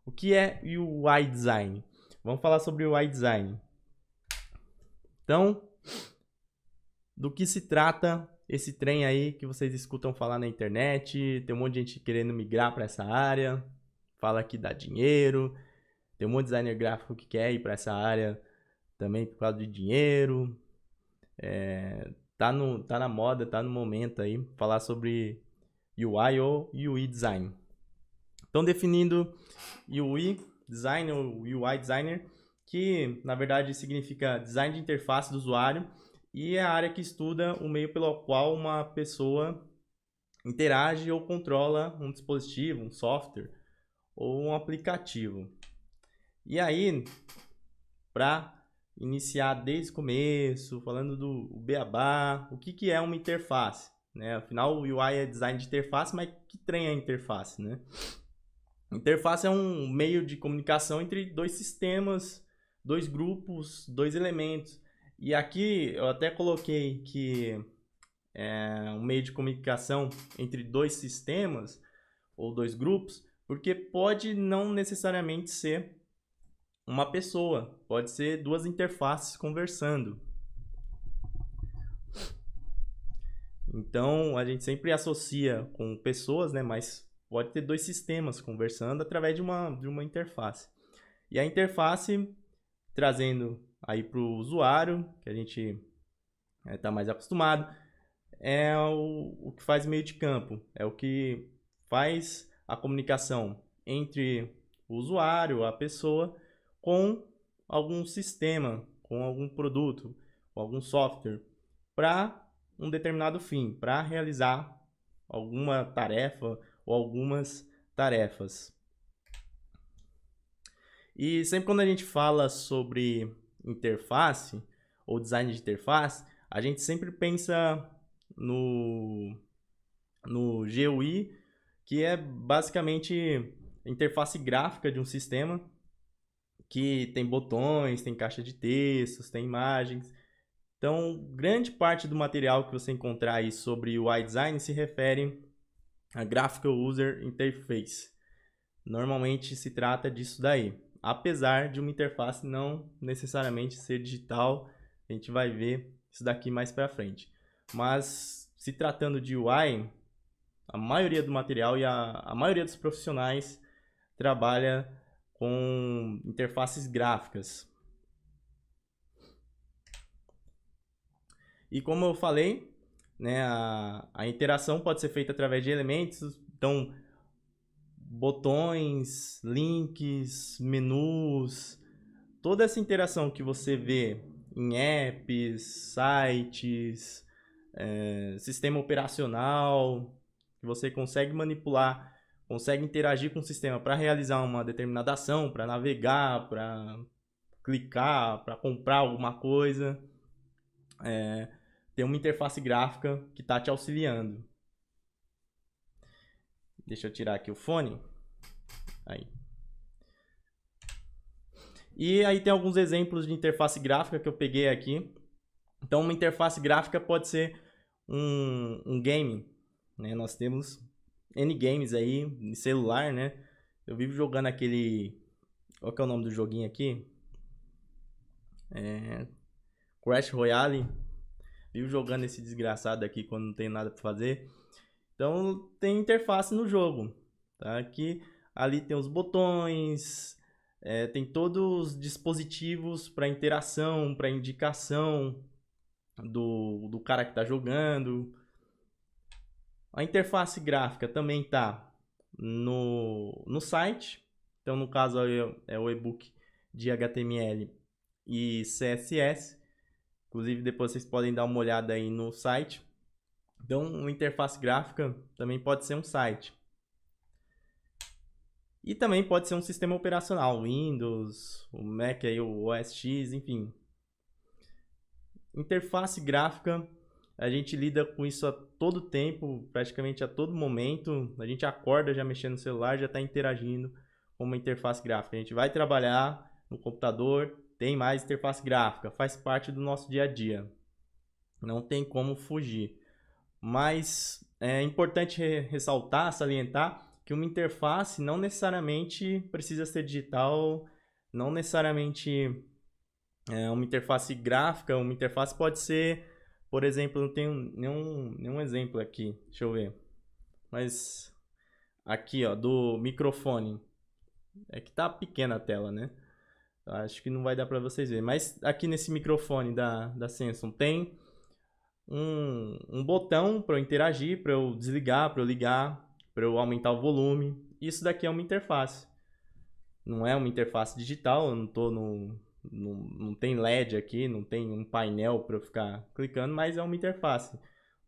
O que é UI Design? Vamos falar sobre o UI Design. Então, do que se trata esse trem aí que vocês escutam falar na internet? Tem um monte de gente querendo migrar para essa área, fala que dá dinheiro, tem um monte de designer gráfico que quer ir para essa área também por causa de dinheiro. Tá na moda, tá no momento aí, falar sobre UI ou UI Design. Então, definindo UI Design ou UI Designer, que na verdade significa design de interface do usuário, e é a área que estuda o meio pelo qual uma pessoa interage ou controla um dispositivo, um software ou um aplicativo. E aí, para iniciar desde o começo, falando do beabá, o que é uma interface? Né? Afinal, o UI é design de interface, mas que trem é interface? Né? Interface é um meio de comunicação entre dois sistemas, dois grupos, dois elementos. E aqui eu até coloquei que é um meio de comunicação entre dois sistemas ou dois grupos, porque pode não necessariamente ser uma pessoa, pode ser duas interfaces conversando. Então a gente sempre associa com pessoas, né? Mas pode ter dois sistemas conversando através de uma interface. E a interface trazendo aí para o usuário, que a gente está mais acostumado, é o que faz meio de campo, é o que faz a comunicação entre o usuário, a pessoa, com algum sistema, com algum produto, com algum software, para um determinado fim, para realizar alguma tarefa ou algumas tarefas. E sempre quando a gente fala sobre interface ou design de interface, a gente sempre pensa no GUI, que é basicamente a interface gráfica de um sistema que tem botões, tem caixa de textos, tem imagens. Então, grande parte do material que você encontrar aí sobre o UI Design se refere a Graphical User Interface. Normalmente se trata disso daí. Apesar de uma interface não necessariamente ser digital, a gente vai ver isso daqui mais para frente. Mas se tratando de UI, a maioria do material e a maioria dos profissionais trabalha com interfaces gráficas. E como eu falei, né, a interação pode ser feita através de elementos, então botões, links, menus, toda essa interação que você vê em apps, sites, sistema operacional, que você consegue manipular, consegue interagir com o sistema para realizar uma determinada ação, para navegar, para clicar, para comprar alguma coisa. Tem uma interface gráfica que está te auxiliando. Deixa eu tirar aqui o fone. Aí. E aí tem alguns exemplos de interface gráfica que eu peguei aqui. Então, uma interface gráfica pode ser um game, né? Nós temos N games aí em celular, né? Eu vivo jogando aquele... Qual que é o nome do joguinho aqui? Crash Royale. Vivo jogando esse desgraçado aqui quando não tenho nada para fazer. Então, tem interface no jogo, tá? Aqui, ali tem os botões, tem todos os dispositivos para interação, para indicação do cara que está jogando. A interface gráfica também está no site. Então, no caso, é o e-book de HTML e CSS. Inclusive, depois vocês podem dar uma olhada aí no site. Então, uma interface gráfica também pode ser um site. E também pode ser um sistema operacional, Windows, o Mac, aí, o OS X, enfim. Interface gráfica, a gente lida com isso a todo tempo, praticamente a todo momento. A gente acorda já mexendo no celular, já está interagindo com uma interface gráfica. A gente vai trabalhar no computador, tem mais interface gráfica, faz parte do nosso dia a dia. Não tem como fugir. Mas é importante ressaltar, salientar, que uma interface não necessariamente precisa ser digital, não necessariamente uma interface gráfica. Uma interface pode ser, por exemplo, não tenho nenhum exemplo aqui, deixa eu ver. Mas aqui, ó, do microfone. É que tá pequena a tela, né? Acho que não vai dar para vocês verem. Mas aqui nesse microfone da Samsung tem um botão para eu interagir, para eu desligar, para eu ligar, para eu aumentar o volume. Isso daqui é uma interface. Não é uma interface digital, eu não tô não tem LED aqui, não tem um painel para eu ficar clicando, mas é uma interface.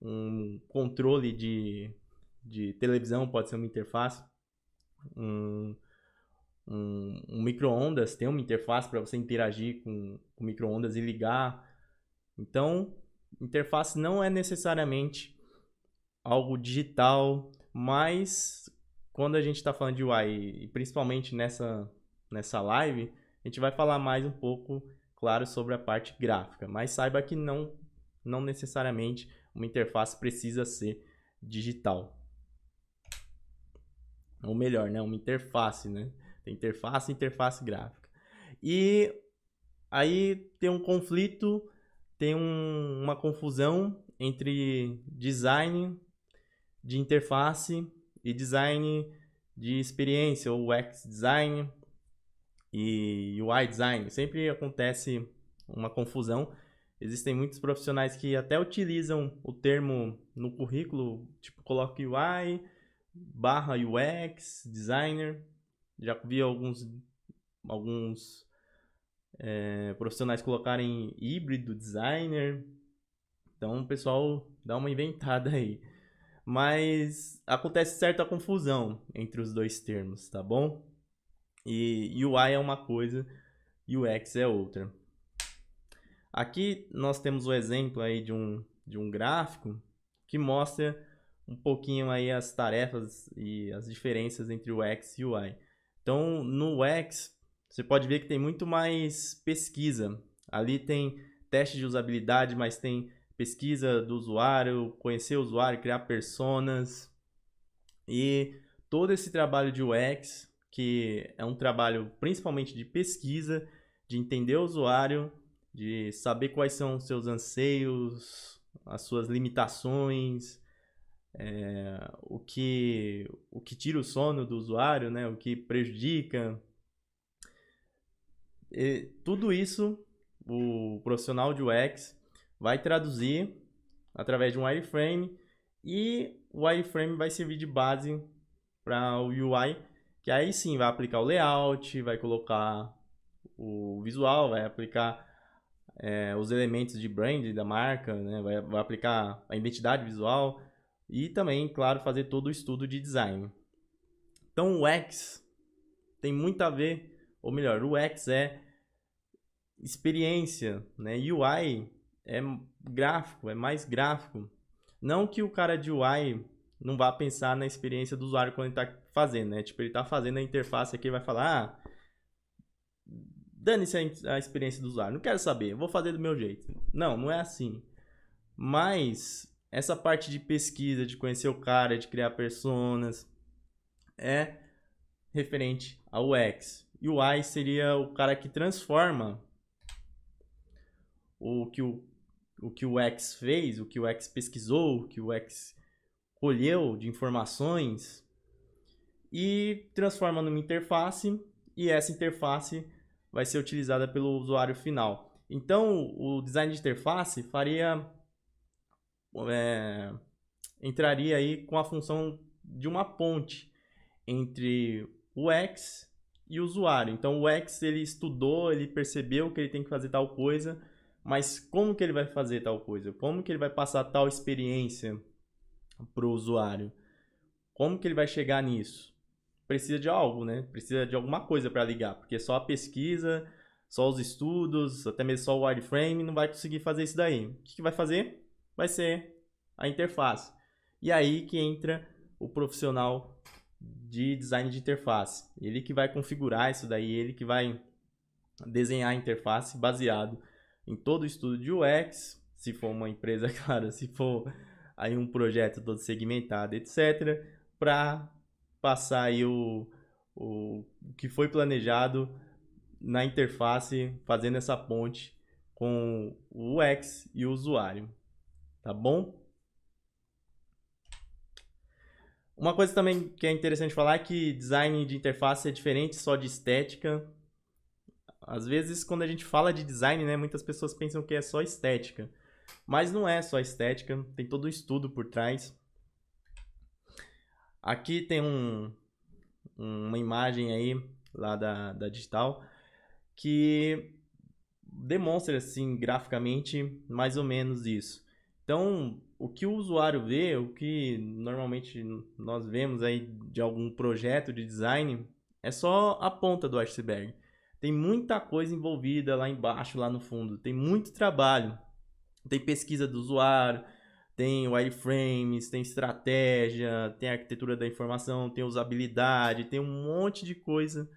Um controle de televisão pode ser uma interface. Um micro-ondas tem uma interface para você interagir com o micro-ondas e ligar. Então, interface não é necessariamente algo digital, mas quando a gente está falando de UI, e principalmente nessa live, a gente vai falar mais um pouco, claro, sobre a parte gráfica. Mas saiba que não necessariamente uma interface precisa ser digital. Ou melhor, né? Uma interface, né? Tem interface e interface gráfica. E aí tem um conflito, tem uma confusão entre design de interface e design de experiência, ou UX design e UI design. Sempre acontece uma confusão. Existem muitos profissionais que até utilizam o termo no currículo, tipo, coloca UI barra UX designer. Já vi alguns profissionais colocarem híbrido designer. Então o pessoal dá uma inventada aí. Mas acontece certa confusão entre os dois termos, tá bom? E UI é uma coisa, UX é outra. Aqui nós temos o exemplo aí de um gráfico que mostra um pouquinho aí as tarefas e as diferenças entre o UX e o UI. Então, no UX, você pode ver que tem muito mais pesquisa. Ali tem teste de usabilidade, mas tem pesquisa do usuário, conhecer o usuário, criar personas. E todo esse trabalho de UX, que é um trabalho principalmente de pesquisa, de entender o usuário, de saber quais são os seus anseios, as suas limitações, o que tira o sono do usuário, né? O que prejudica. E tudo isso o profissional de UX vai traduzir através de um wireframe, e o wireframe vai servir de base para o UI, que aí sim vai aplicar o layout, vai colocar o visual, vai aplicar os elementos de brand da marca, né? Vai aplicar a identidade visual e também, claro, fazer todo o estudo de design. Então o UX tem muito a ver, ou melhor, o UX é experiência, né? UI é gráfico, é mais gráfico. Não que o cara de UI não vá pensar na experiência do usuário quando ele está fazendo, né? Tipo, ele está fazendo a interface aqui e vai falar, dane-se a experiência do usuário, não quero saber, vou fazer do meu jeito. Não é assim. Mas essa parte de pesquisa, de conhecer o cara, de criar personas, é referente ao UX. E o UI seria o cara que transforma o que o UX fez, o que o UX pesquisou, o que o UX colheu de informações e transforma numa interface, e essa interface vai ser utilizada pelo usuário final. Então, o design de interface entraria aí com a função de uma ponte entre o UX e o usuário. Então, o UX ele estudou, ele percebeu que ele tem que fazer tal coisa, mas como que ele vai fazer tal coisa? Como que ele vai passar tal experiência para o usuário? Como que ele vai chegar nisso? Precisa de algo, né? Precisa de alguma coisa para ligar, porque só a pesquisa, só os estudos, até mesmo só o wireframe não vai conseguir fazer isso daí. O que vai fazer? Vai ser a interface. E aí que entra o profissional de design de interface. Ele que vai configurar isso daí, ele que vai desenhar a interface baseado em todo o estudo de UX, se for uma empresa, claro, se for aí um projeto todo segmentado, etc., para passar aí o que foi planejado na interface, fazendo essa ponte com o UX e o usuário, tá bom? Uma coisa também que é interessante falar é que design de interface é diferente só de estética. Às vezes, quando a gente fala de design, né, muitas pessoas pensam que é só estética. Mas não é só estética, tem todo um estudo por trás. Aqui tem uma imagem aí, lá da Digital, que demonstra, assim, graficamente, mais ou menos isso. Então, o que o usuário vê, o que normalmente nós vemos aí de algum projeto de design, é só a ponta do iceberg. Tem muita coisa envolvida lá embaixo, lá no fundo. Tem muito trabalho. Tem pesquisa do usuário, tem wireframes, tem estratégia, tem arquitetura da informação, tem usabilidade, tem um monte de coisa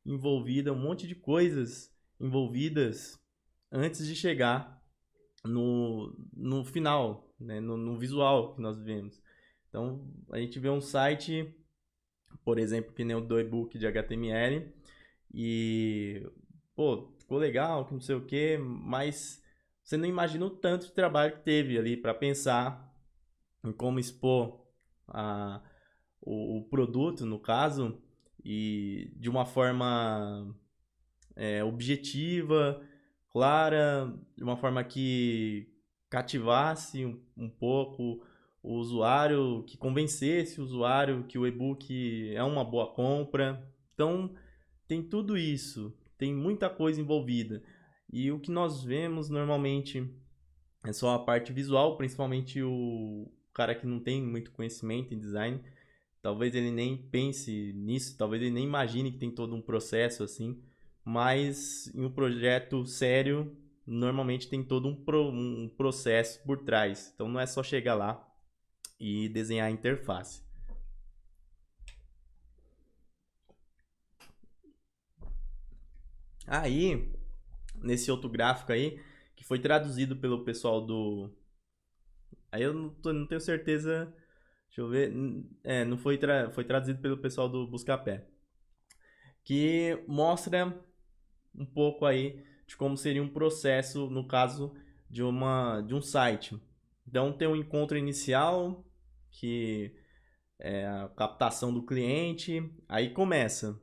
envolvida, um monte de coisas envolvidas antes de chegar no final, né? no visual que nós vemos. Então, a gente vê um site, por exemplo, que nem o do e-book de HTML, e, pô, ficou legal, que não sei o que, mas você não imagina o tanto de trabalho que teve ali para pensar em como expor a, o produto, no caso, e de uma forma objetiva, clara, de uma forma que cativasse um pouco o usuário, que convencesse o usuário que o e-book é uma boa compra. Então, tem tudo isso, tem muita coisa envolvida. E o que nós vemos normalmente é só a parte visual, principalmente o cara que não tem muito conhecimento em design. Talvez ele nem pense nisso, talvez ele nem imagine que tem todo um processo assim. Mas em um projeto sério, normalmente tem todo um processo por trás. Então não é só chegar lá e desenhar a interface. Aí, nesse outro gráfico aí, que foi traduzido pelo pessoal do. Aí eu não tenho certeza. Deixa eu ver. Não foi, foi traduzido pelo pessoal do Buscapé. Que mostra um pouco aí de como seria um processo, no caso de um site. Então tem um encontro inicial, que é a captação do cliente, aí começa.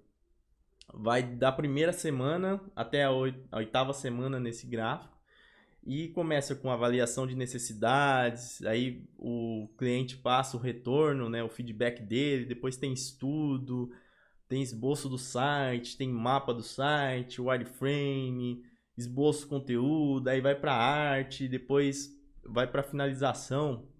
Vai da primeira semana até a oitava semana nesse gráfico. E começa com avaliação de necessidades, aí o cliente passa o retorno, né, o feedback dele, depois tem estudo, tem esboço do site, tem mapa do site, wireframe, esboço conteúdo, aí vai para arte, depois vai para finalização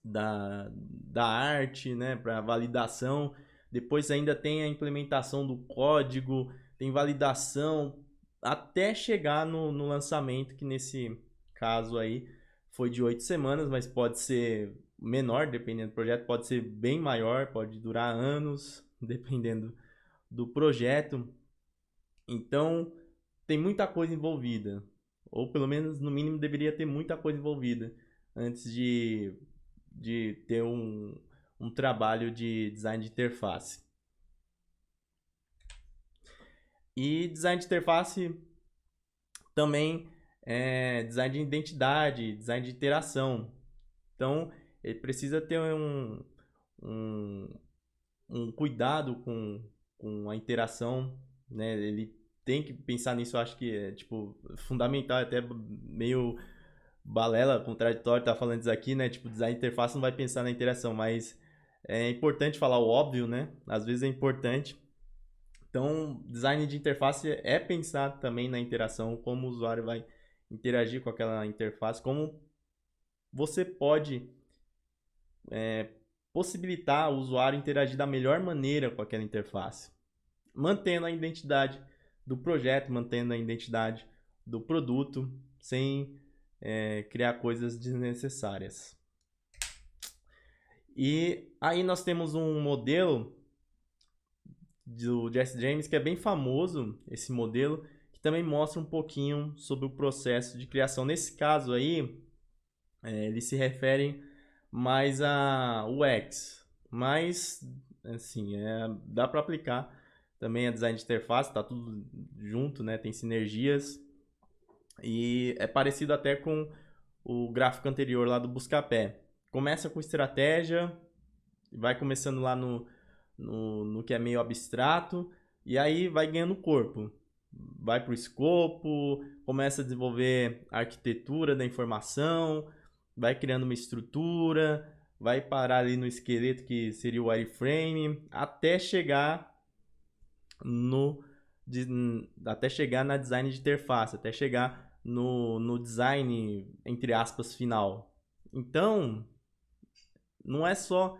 da arte, né, para validação. Depois ainda tem a implementação do código, tem validação até chegar no lançamento, que nesse caso aí foi de 8 semanas, mas pode ser menor, dependendo do projeto, pode ser bem maior, pode durar anos, dependendo do projeto. Então, tem muita coisa envolvida, ou pelo menos no mínimo deveria ter muita coisa envolvida antes de ter um trabalho de design de interface. E design de interface também é design de identidade, design de interação. Então, ele precisa ter um, um cuidado com a interação, né? Ele tem que pensar nisso, eu acho que é tipo fundamental, até meio balela, contraditório tá falando isso aqui, né? Tipo, design de interface não vai pensar na interação, mas é importante falar o óbvio, né? Às vezes é importante. Então, design de interface é pensar também na interação, como o usuário vai interagir com aquela interface, como você pode possibilitar o usuário interagir da melhor maneira com aquela interface, mantendo a identidade do projeto, mantendo a identidade do produto, sem criar coisas desnecessárias. E aí nós temos um modelo do Jesse James que é bem famoso, esse modelo, que também mostra um pouquinho sobre o processo de criação. Nesse caso aí, eles se referem mais a UX, mas assim, dá para aplicar também a design de interface, tá tudo junto, né? Tem sinergias e é parecido até com o gráfico anterior lá do Buscapé. Começa com estratégia, vai começando lá no que é meio abstrato, e aí vai ganhando corpo. Vai para o escopo, começa a desenvolver a arquitetura da informação, vai criando uma estrutura, vai parar ali no esqueleto que seria o wireframe, no até chegar na design de interface, até chegar no design, entre aspas, final. Então, não é só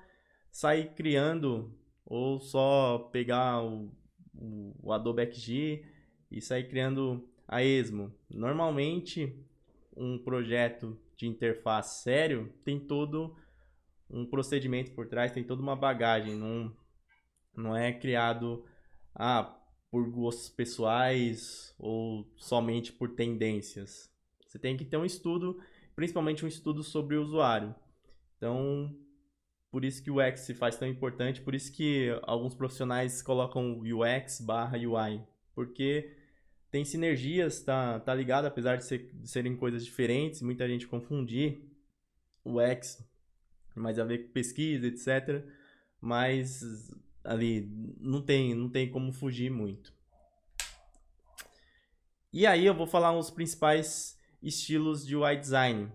sair criando ou só pegar o Adobe XD e sair criando a esmo. Normalmente, um projeto de interface sério tem todo um procedimento por trás, tem toda uma bagagem. Não é criado por gostos pessoais ou somente por tendências. Você tem que ter um estudo, principalmente um estudo sobre o usuário. Então, por isso que o UX se faz tão importante, por isso que alguns profissionais colocam UX/UI, porque tem sinergias, tá ligado, apesar de serem coisas diferentes, muita gente confundir o UX, mais a ver com pesquisa, etc. Mas ali não tem como fugir muito. E aí eu vou falar os principais estilos de UI design.